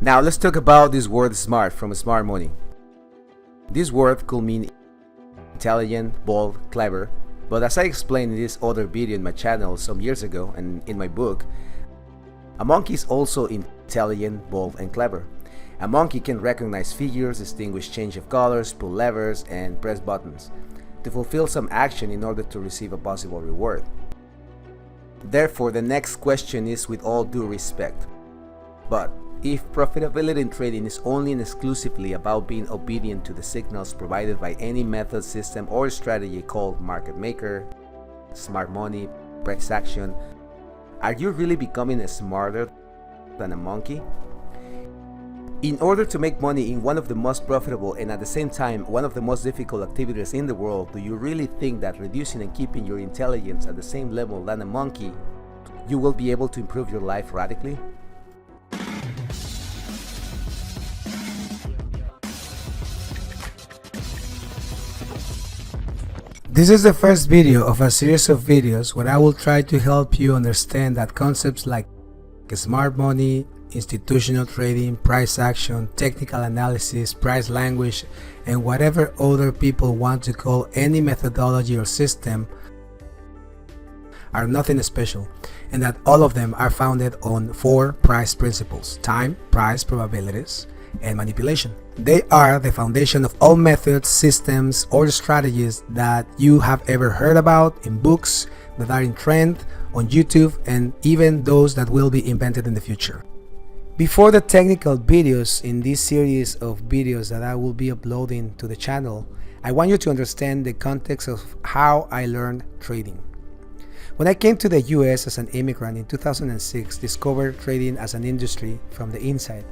Now let's talk about this word smart from smart money. This word could mean intelligent, bold, clever, but as I explained in this other video in my channel some years ago and in my book, a monkey is also intelligent, bold, and clever. A monkey can recognize figures, distinguish change of colors, pull levers, and press buttons to fulfill some action in order to receive a possible reward. Therefore, the next question is, with all due respect, but if profitability in trading is only and exclusively about being obedient to the signals provided by any method, system, or strategy called market maker, smart money, price action, are you really becoming smarter than a monkey? In order to make money in one of the most profitable and at the same time one of the most difficult activities in the world, do you really think that reducing and keeping your intelligence at the same level than a monkey, you will be able to improve your life radically? This is the first video of a series of videos where I will try to help you understand that concepts like smart money, institutional trading, price action, technical analysis, price language, and whatever other people want to call any methodology or system are nothing special, and that all of them are founded on 4 price principles: time, price, probabilities, and manipulation. They are the foundation of all methods, systems, or strategies that you have ever heard about in books, that are in trend, on YouTube, and even those that will be invented in the future. Before the technical videos in this series of videos that I will be uploading to the channel, I want you to understand the context of how I learned trading. When I came to the US as an immigrant in 2006, discovered trading as an industry from the inside.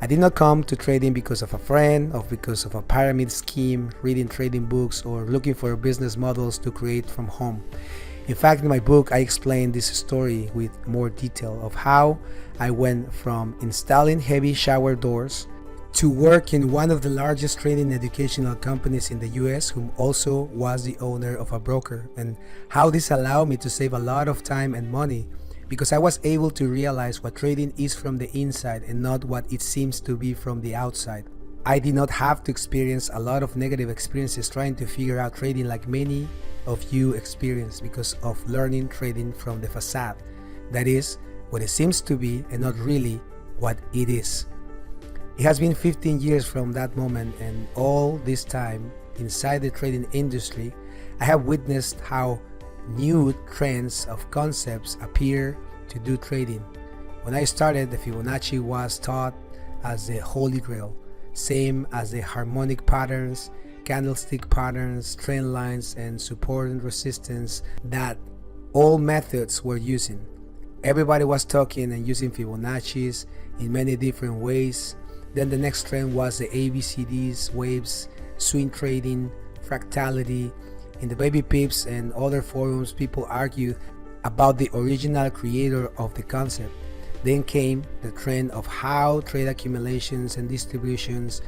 I did not come to trading because of a friend or because of a pyramid scheme, reading trading books, or looking for business models to create from home. In fact, in my book, I explain this story with more detail of how I went from installing heavy shower doors to work in one of the largest trading educational companies in the US, whom also was the owner of a broker, and how this allowed me to save a lot of time and money because I was able to realize what trading is from the inside and not what it seems to be from the outside. I did not have to experience a lot of negative experiences trying to figure out trading like many of you experience because of learning trading from the facade. That is, what it seems to be and not really what it is. It has been 15 years from that moment, and all this time inside the trading industry, I have witnessed how new trends of concepts appear to do trading. When I started, the Fibonacci was taught as the holy grail, same as the harmonic patterns, candlestick patterns, trend lines, and support and resistance that all methods were using. Everybody was talking and using Fibonacci's in many different ways. Then the next trend was the ABCDs, waves, swing trading, fractality. In the baby pips and other forums, people argued about the original creator of the concept. Then came the trend of how trade accumulations and distributions.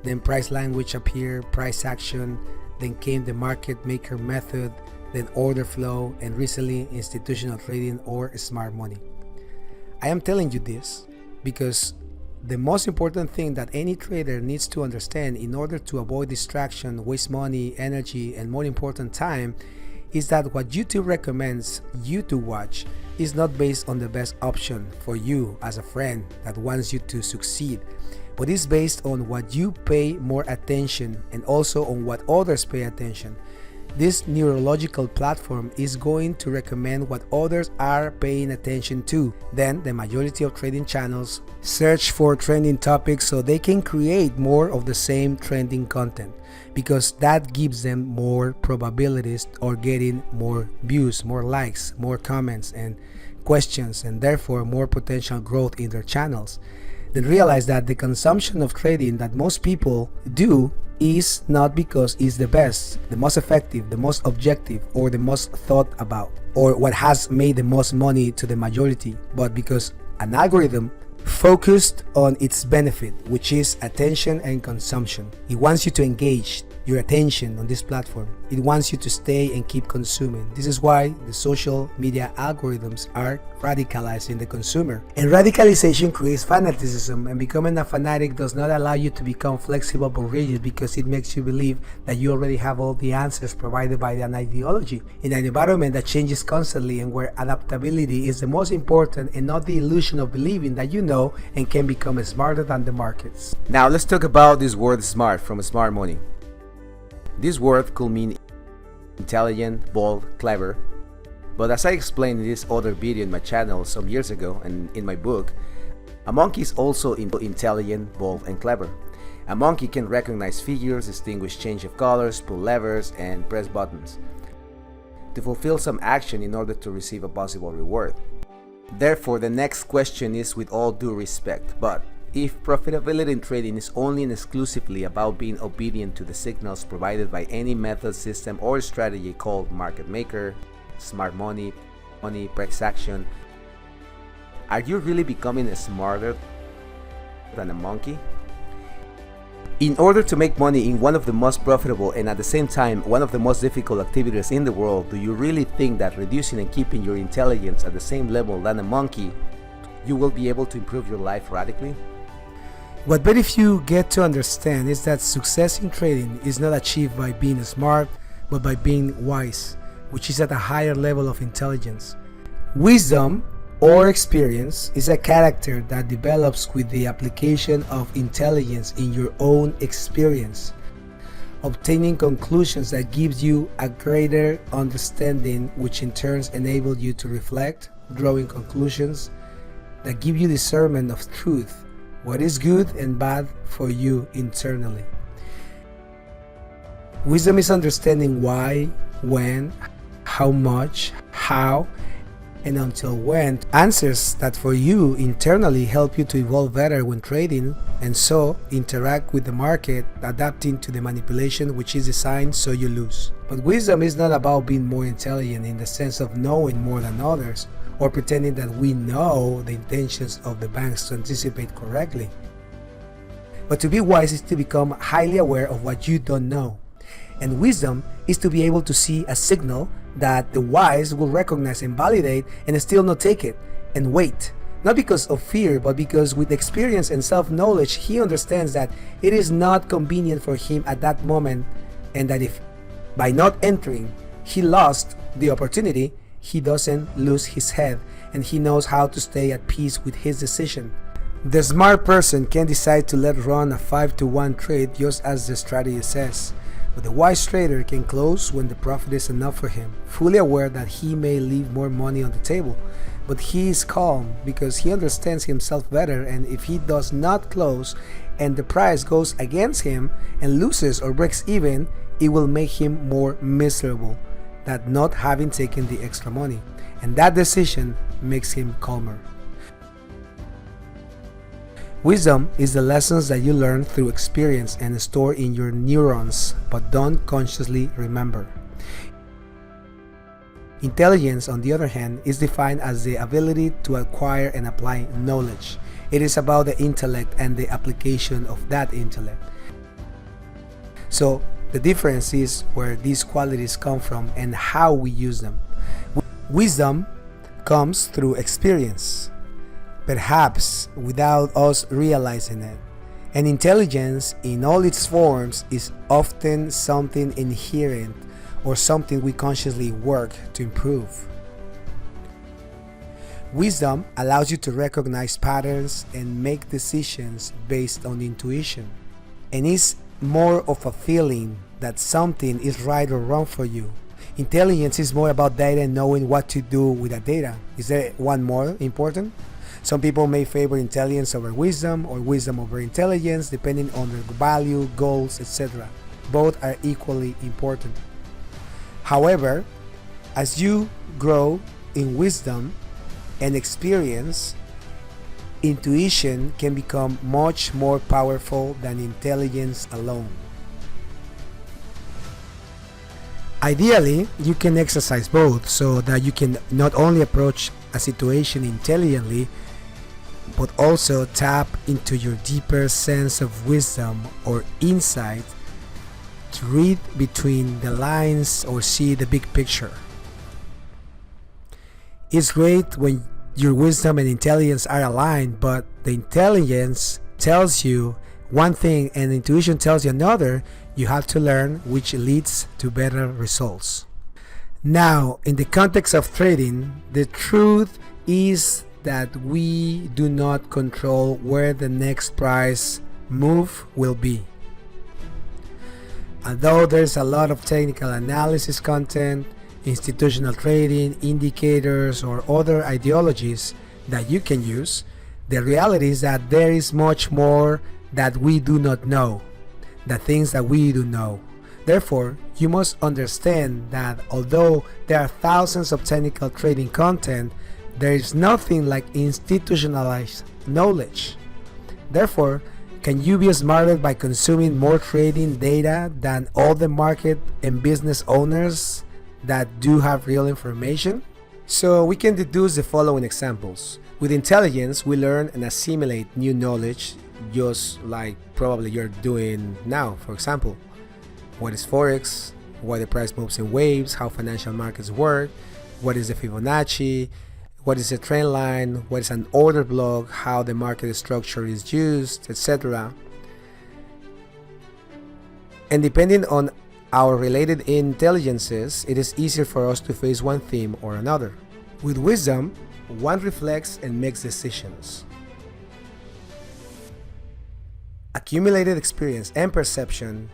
Then price language appeared, price action. Then came the market maker method, then order flow, and recently institutional trading or smart money. I am telling you this because the most important thing that any trader needs to understand in order to avoid distraction, waste money, energy, and more important, time, is that what YouTube recommends you to watch is not based on the best option for you as a friend that wants you to succeed, but is based on what you pay more attention and also on what others pay attention. This neurological platform is going to recommend what others are paying attention to. Then the majority of trading channels search for trending topics so they can create more of the same trending content, because that gives them more probabilities or getting more views, more likes, more comments and questions, and therefore more potential growth in their channels. Then realize that the consumption of trading that most people do is not because it's the best, the most effective, the most objective, or the most thought about, or what has made the most money to the majority, but because an algorithm focused on its benefit, which is attention and consumption. It wants you to engage, your attention on this platform. It wants you to stay and keep consuming. This is why the social media algorithms are radicalizing the consumer. And radicalization creates fanaticism, and becoming a fanatic does not allow you to become flexible but rigid, because it makes you believe that you already have all the answers provided by an ideology. In an environment that changes constantly and where adaptability is the most important and not the illusion of believing that you know and can become smarter than the markets. Now let's talk about this word smart from smart money. This word could mean intelligent, bold, clever, but as I explained in this other video in my channel some years ago and in my book, a monkey is also intelligent, bold, and clever. A monkey can recognize figures, distinguish change of colors, pull levers, and press buttons to fulfill some action in order to receive a possible reward. Therefore, the next question is, with all due respect, but if profitability in trading is only and exclusively about being obedient to the signals provided by any method, system, or strategy called market maker, smart money, price action, are you really becoming smarter than a monkey? In order to make money in one of the most profitable and at the same time one of the most difficult activities in the world, do you really think that reducing and keeping your intelligence at the same level than a monkey, you will be able to improve your life radically? What very few get to understand is that success in trading is not achieved by being smart, but by being wise, which is at a higher level of intelligence. Wisdom or experience is a character that develops with the application of intelligence in your own experience, obtaining conclusions that gives you a greater understanding, which in turn enable you to reflect, drawing conclusions that give you discernment of truth, what is good and bad for you internally. Wisdom is understanding why, when, how much, how, and until when, answers that for you internally help you to evolve better when trading, and so interact with the market, adapting to the manipulation which is designed so you lose. But wisdom is not about being more intelligent in the sense of knowing more than others, or pretending that we know the intentions of the banks to anticipate correctly. But to be wise is to become highly aware of what you don't know. And wisdom is to be able to see a signal that the wise will recognize and validate and still not take it and wait. Not because of fear, but because with experience and self-knowledge, he understands that it is not convenient for him at that moment, and that if by not entering he lost the opportunity, he doesn't lose his head, and he knows how to stay at peace with his decision. The smart person can decide to let run a 5-to-1 trade just as the strategy says, but the wise trader can close when the profit is enough for him, fully aware that he may leave more money on the table, but he is calm because he understands himself better, and if he does not close and the price goes against him and loses or breaks even, it will make him more miserable than not having taken the extra money, and that decision makes him calmer. Wisdom is the lessons that you learn through experience and store in your neurons but don't consciously remember. Intelligence, on the other hand, is defined as the ability to acquire and apply knowledge. It is about the intellect and the application of that intellect. So the difference is where these qualities come from and how we use them. Wisdom comes through experience, perhaps without us realizing it. And intelligence in all its forms is often something inherent or something we consciously work to improve. Wisdom allows you to recognize patterns and make decisions based on intuition, and is more of a feeling that something is right or wrong for you. Intelligence is more about data and knowing what to do with that data. Is there one more important? Some people may favor intelligence over wisdom or wisdom over intelligence, depending on their value, goals, etc. Both are equally important. However, as you grow in wisdom and experience, intuition can become much more powerful than intelligence alone. Ideally, you can exercise both so that you can not only approach a situation intelligently, but also tap into your deeper sense of wisdom or insight to read between the lines or see the big picture. It's great when your wisdom and intelligence are aligned, but the intelligence tells you one thing and intuition tells you another. You have to learn which leads to better results. Now, in the context of trading, the truth is that we do not control where the next price move will be. Although there's a lot of technical analysis content, institutional trading, indicators, or other ideologies that you can use, the reality is that there is much more that we do not know, the things that we do know. Therefore, you must understand that although there are thousands of technical trading content, there is nothing like institutionalized knowledge. Therefore, can you be smarter by consuming more trading data than all the market and business owners that do have real information? So we can deduce the following examples. With intelligence, we learn and assimilate new knowledge, just like probably you're doing now. For example, what is Forex, why the price moves in waves, how financial markets work, what is the Fibonacci, what is a trend line, what is an order block, how the market structure is used, etc. And depending on our related intelligences, it is easier for us to face one theme or another. With wisdom, one reflects and makes decisions. Accumulated experience and perception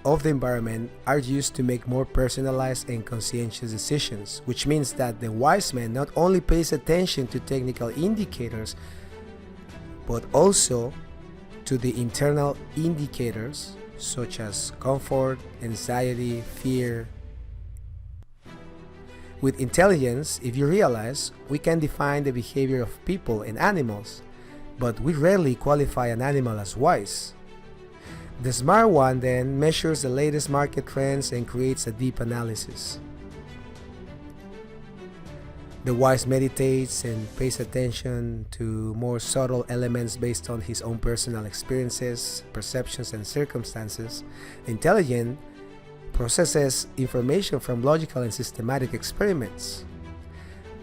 of the environment are used to make more personalized and conscientious decisions, which means that the wise man not only pays attention to technical indicators, but also to the internal indicators such as comfort, anxiety, fear. With intelligence, if you realize, we can define the behavior of people and animals, but we rarely qualify an animal as wise. The smart one then measures the latest market trends and creates a deep analysis. The wise meditates and pays attention to more subtle elements based on his own personal experiences, perceptions, and circumstances. The intelligent processes information from logical and systematic experiments.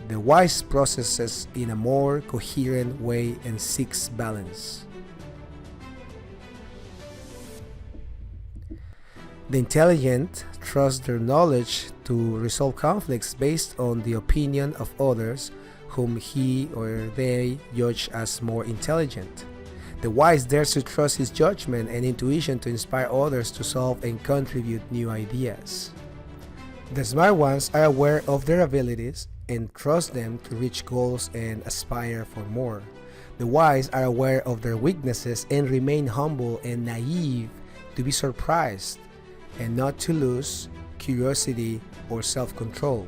The wise processes in a more coherent way and seeks balance. The intelligent trust their knowledge to resolve conflicts based on the opinion of others whom he or they judge as more intelligent. The wise dares to trust his judgment and intuition to inspire others to solve and contribute new ideas. The smart ones are aware of their abilities and trust them to reach goals and aspire for more. The wise are aware of their weaknesses and remain humble and naive to be surprised and not to lose curiosity or self-control.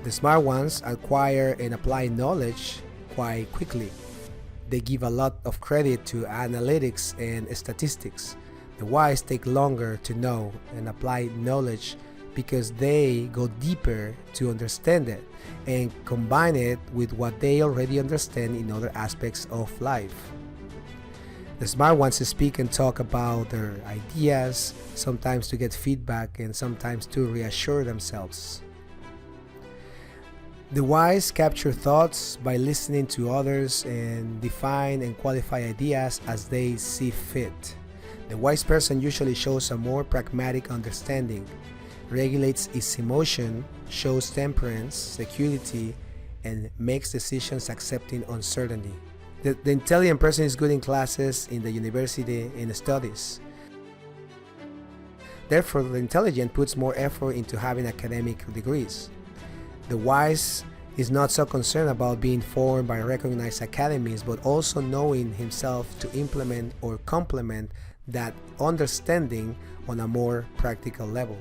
The smart ones acquire and apply knowledge quite quickly. They give a lot of credit to analytics and statistics. The wise take longer to know and apply knowledge because they go deeper to understand it and combine it with what they already understand in other aspects of life. The smart ones speak and talk about their ideas, sometimes to get feedback and sometimes to reassure themselves. The wise capture thoughts by listening to others and define and qualify ideas as they see fit. The wise person usually shows a more pragmatic understanding, regulates its emotion, shows temperance, security, and makes decisions accepting uncertainty. The intelligent person is good in classes, in the university, in studies. Therefore, the intelligent puts more effort into having academic degrees. The wise is not so concerned about being formed by recognized academies, but also knowing himself to implement or complement that understanding on a more practical level.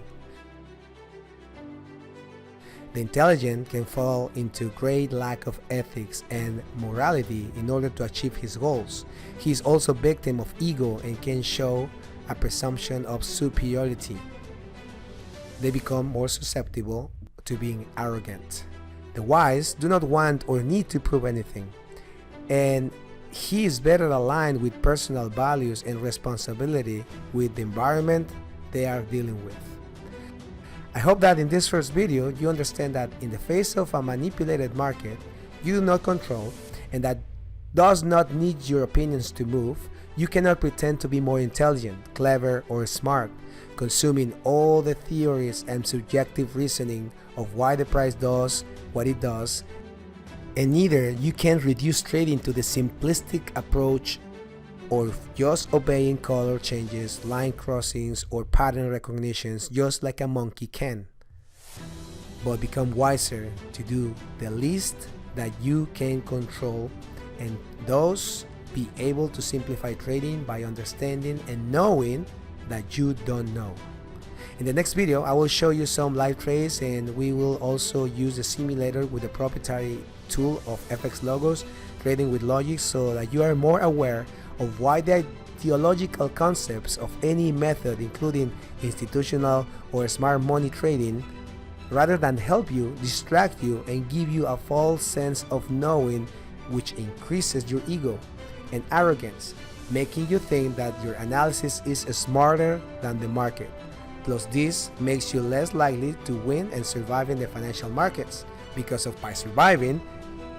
The intelligent can fall into great lack of ethics and morality in order to achieve his goals. He is also victim of ego and can show a presumption of superiority. They become more susceptible to being arrogant. The wise do not want or need to prove anything, and he is better aligned with personal values and responsibility with the environment they are dealing with. I hope that in this first video you understand that in the face of a manipulated market you do not control and that does not need your opinions to move, you cannot pretend to be more intelligent, clever, or smart, consuming all the theories and subjective reasoning of why the price does what it does, and neither you can reduce trading to the simplistic approach or just obeying color changes, line crossings, or pattern recognitions just like a monkey can, but become wiser to do the least that you can control and thus be able to simplify trading by understanding and knowing that you don't know. In the next video, I will show you some live trades, and we will also use the simulator with the proprietary tool of FX logos, trading with logic, so that you are more aware of why the ideological concepts of any method, including institutional or smart money trading, rather than help you, distract you and give you a false sense of knowing, which increases your ego and arrogance, making you think that your analysis is smarter than the market. Plus, this makes you less likely to win and survive in the financial markets, because by surviving,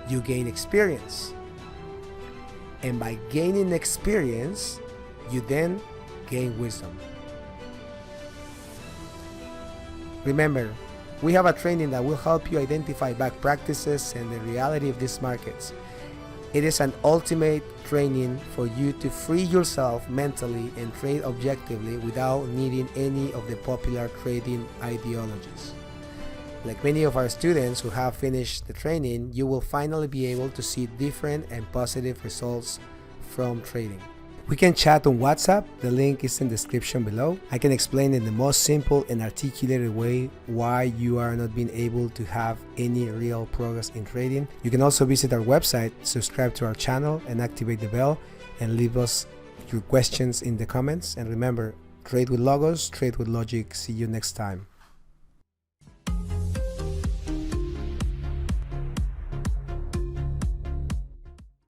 you gain experience. And by gaining experience, you then gain wisdom. Remember, we have a training that will help you identify bad practices and the reality of these markets. It is an ultimate training for you to free yourself mentally and trade objectively without needing any of the popular trading ideologies. Like many of our students who have finished the training, you will finally be able to see different and positive results from trading. We can chat on WhatsApp, the link is in the description below. I can explain in the most simple and articulated way why you are not being able to have any real progress in trading. You can also visit our website, subscribe to our channel and activate the bell, and leave us your questions in the comments. And remember, trade with logos, trade with logic. See you next time.